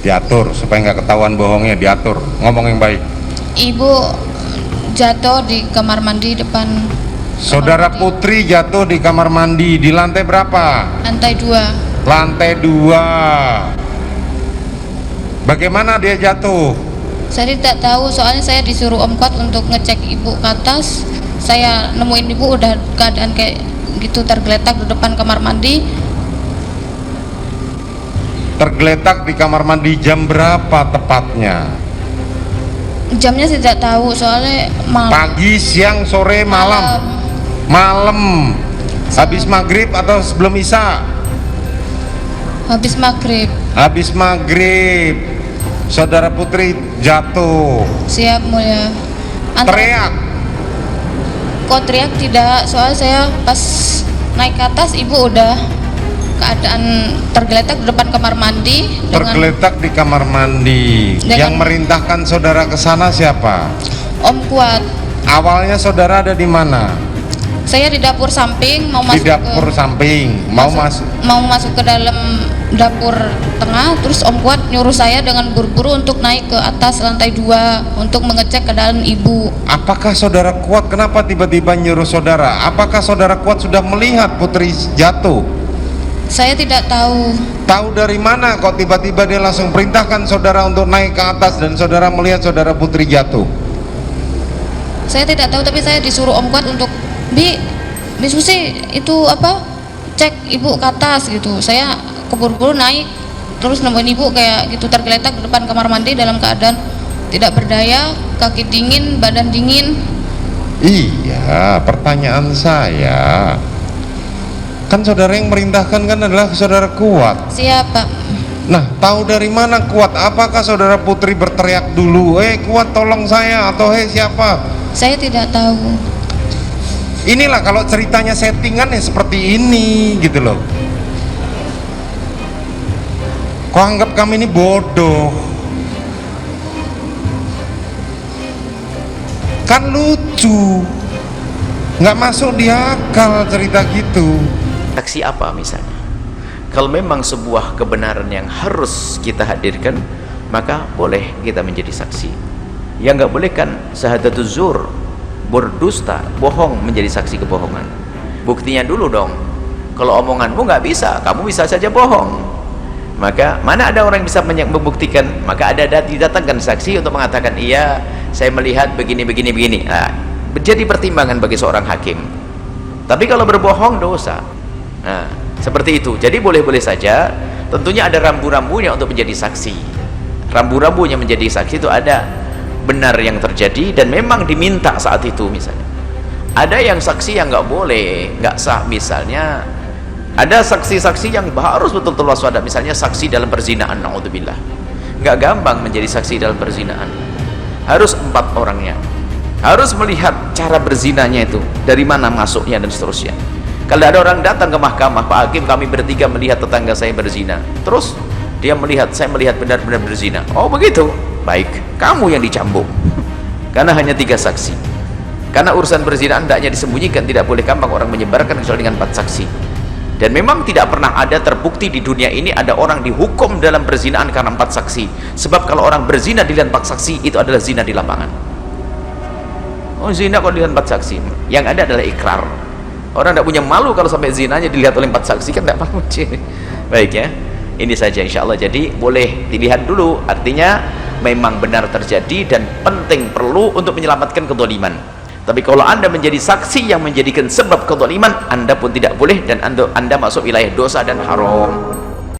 Diatur supaya nggak ketahuan bohongnya, diatur, ngomong yang baik. Ibu jatuh di kamar mandi depan. Saudara Putri jatuh di kamar mandi di lantai berapa? Lantai 2. Lantai 2. Bagaimana dia jatuh? Saya tidak tahu, soalnya saya disuruh Om Kuat untuk ngecek ibu ke atas. Saya nemuin ibu udah keadaan kayak gitu, tergeletak di depan kamar mandi. Tergeletak di kamar mandi jam berapa tepatnya? Jamnya saya tidak tahu, soalnya malam. Pagi, siang, sore, malam? Malam. Habis maghrib atau sebelum isya? Habis maghrib. Habis maghrib. Saudara Putri jatuh. Siap mulia. Teriak? Kok teriak tidak, soalnya saya pas naik ke atas ibu udah keadaan tergeletak di depan kamar mandi. Tergeletak di kamar mandi. Yang merintahkan saudara ke sana siapa? Om Kuat. Awalnya saudara ada di mana? Saya di dapur samping, mau Di masuk dapur samping, mau masuk ke dalam dapur tengah. Terus Om Kuat nyuruh saya dengan buru-buru untuk naik ke atas lantai 2 untuk mengecek ke dalam ibu. Apakah saudara Kuat, kenapa tiba-tiba nyuruh saudara? Apakah saudara Kuat sudah melihat Putri jatuh? Saya tidak tahu. Tahu dari mana kok tiba-tiba dia langsung perintahkan saudara untuk naik ke atas dan saudara melihat saudara Putri jatuh? Saya tidak tahu, tapi saya disuruh Om Kuat untuk Bi Susi itu apa, cek ibu ke atas gitu. Saya keburu-buru naik, terus nemuin ibu kayak gitu tergeletak di depan kamar mandi dalam keadaan tidak berdaya, kaki dingin, badan dingin. Iya, pertanyaan saya, kan saudara yang merintahkan kan adalah saudara Kuat. Siapa? Nah, tahu dari mana Kuat? Apakah saudara Putri berteriak dulu, Kuat tolong saya, atau siapa? Saya tidak tahu. Inilah kalau ceritanya settingan ya seperti ini gitu loh. Kok anggap kami ini bodoh? Kan lucu, nggak masuk di akal cerita gitu. Saksi apa misalnya? Kalau memang sebuah kebenaran yang harus kita hadirkan, maka boleh kita menjadi saksi. Yang nggak boleh kan syahadatuz zur, berdusta, bohong, menjadi saksi kebohongan. Buktinya dulu dong. Kalau omonganmu nggak bisa, kamu bisa saja bohong. Maka mana ada orang yang bisa membuktikan? Maka ada didatangkan saksi untuk mengatakan, iya saya melihat begini. Nah, menjadi pertimbangan bagi seorang hakim. Tapi kalau berbohong dosa. Nah, seperti itu. Jadi boleh-boleh saja. Tentunya ada rambu-rambunya untuk menjadi saksi. Rambu-rambunya menjadi saksi itu ada benar yang terjadi dan memang diminta saat itu. Misalnya ada yang saksi yang nggak boleh, nggak sah. Misalnya ada saksi-saksi yang harus betul-betul waspada. Misalnya saksi dalam perzinaan, naudzubillah. Nggak gampang menjadi saksi dalam perzinaan. Harus 4 orangnya, harus melihat cara berzinanya itu dari mana masuknya dan seterusnya. Kalau ada orang datang ke mahkamah, Pak Hakim kami bertiga melihat tetangga saya berzina, terus dia melihat, saya melihat benar-benar berzina. Oh begitu, baik, kamu yang dicambuk karena hanya 3 saksi. Karena urusan perzinaan hendaknya disembunyikan, tidak boleh gampang orang menyebarkan kecuali dengan 4 saksi. Dan memang tidak pernah ada terbukti di dunia ini ada orang dihukum dalam perzinaan karena 4 saksi. Sebab kalau orang berzina dilihat 4 saksi, itu adalah zina di lapangan. Oh zina kalau dilihat 4 saksi, yang ada adalah ikrar. Orang tidak punya malu kalau sampai zinanya dilihat oleh 4 saksi, kan tidak malu. Baik ya, ini saja insya Allah. Jadi boleh dilihat dulu, artinya memang benar terjadi dan penting, perlu untuk menyelamatkan kezaliman. Tapi kalau anda menjadi saksi yang menjadikan sebab kezaliman, anda pun tidak boleh, dan anda masuk wilayah dosa dan haram.